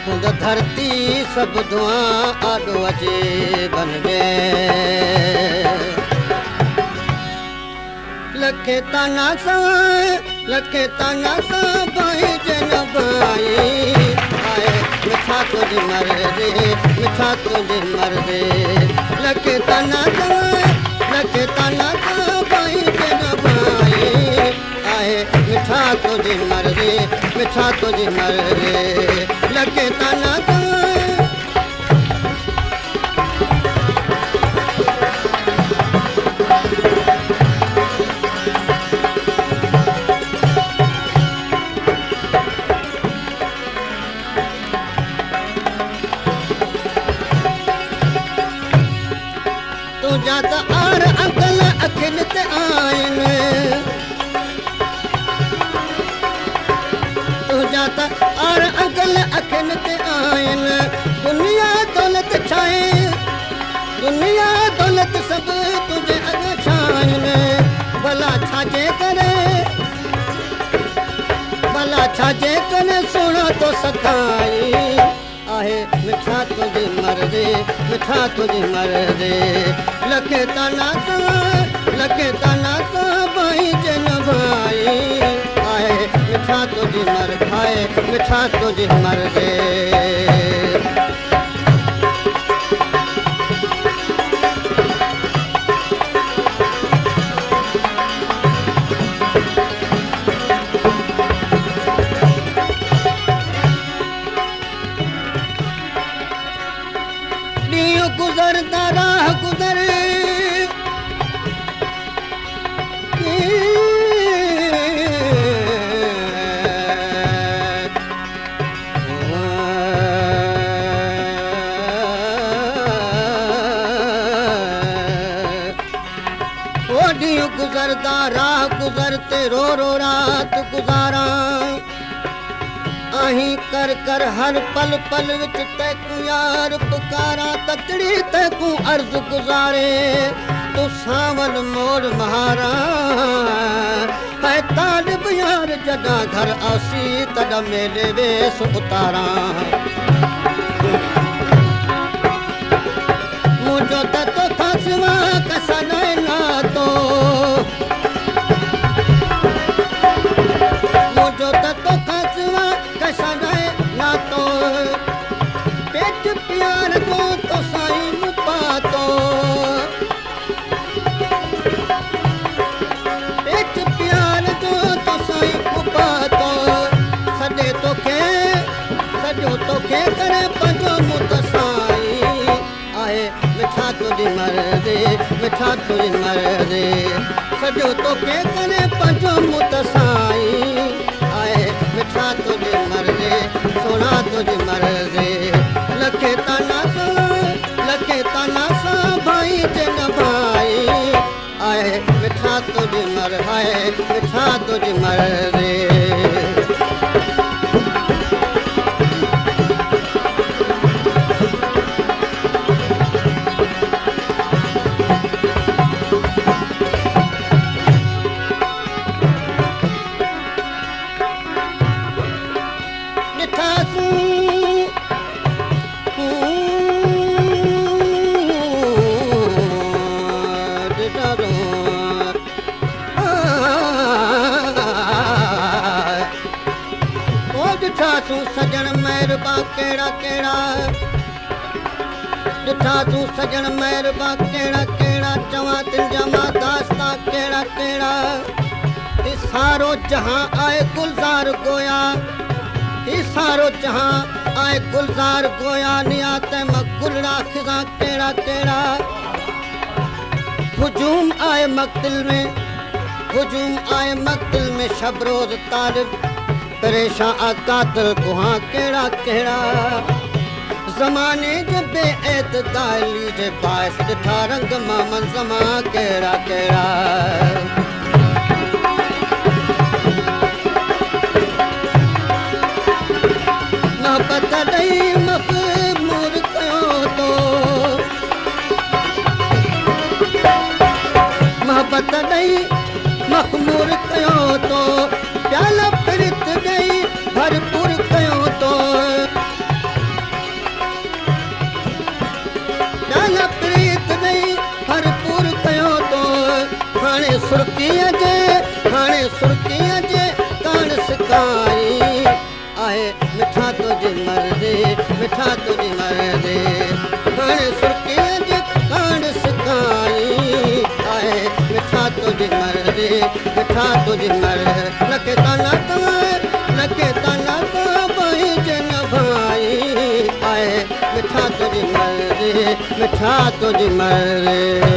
खुद धरती सब धुआं आडो अचे बन गए लखे ताना सा भाई जन भाई आए मिठा तुझे मर्दे लखे ताना सा भाई जन भाई आए मिठा तुझे मर्दे लखे ताना तुझा त आर अंकल अखिन ते आइन तुझा त आर अंकल अखिन ते आइन दुनिया दौलत छाए दुनिया दौलत सब तुझे अग छाइन भला छाजे करे सोना तो सखाई आहे मिठा तुझे मर्दे लखे ताना सा भाई जन भाई आहे मिठा तुझे मर्दे गुजरता राह गुजर गुजरता राह गुजरते रो रात गुजारा आही कर हर पल विच तैकू यार पुकारा तकड़ी तैकू अर्ज गुजारे तू सावन मोर महारा है तालिब यार जदा घर आसी तदा मेले वेस उतारा मुझो तो फसवा कसा ना तो मुझो तो फसवा कसा ना तो पेट प्यार दो तो साईं पातो पेट प्यार दो तो साईं पातो सॼे तोखे करे पंजो मुत साईं आहे मिठा तुझे मर्दे सॼो तोखे करे पंजो मुत साईं आहे मिठा तुझे मर्दे सोना तुझे मर्दे लखे ताना सा भाई जन भाई आए मिठा तुझे मर्दे सजन मेहरबा केड़ा ॾिठा तूं सजन मेहरबा केड़ा चवां तुंहिंजा मां दास्ता केड़ा ही सारो जहां आए गुलजार गोया ही सारो जहां आए गुलजार गोया नियात गुलड़ा खिजा केड़ा हुजूम आए मक्तिल में शबरोज तालिब परेशान कातिल कुहां केड़ा ज़माने जे बेएतदाली जे बाइस ॾिठा रंग मामन ज़मा केड़ा मोहब्बत ॾई मखमूर कयो तो मोहब्बत ॾई मखमूर कयो तो प्याला प्रीत ॾई भरपूर कयो तो सुकाई आहे मिठा तुझी मर्ज़ी मिठा तुझी मर्ज़ी हाणे सुकीअ जी कांड सुकाई आहे मिठा तुझी मर्ज़ी मिठा तुझी मर्ज़ी नके ताना भाई जन भाई आहे मिठा तुझी मर्ज़ी मिठा तुझी मर्ज़ी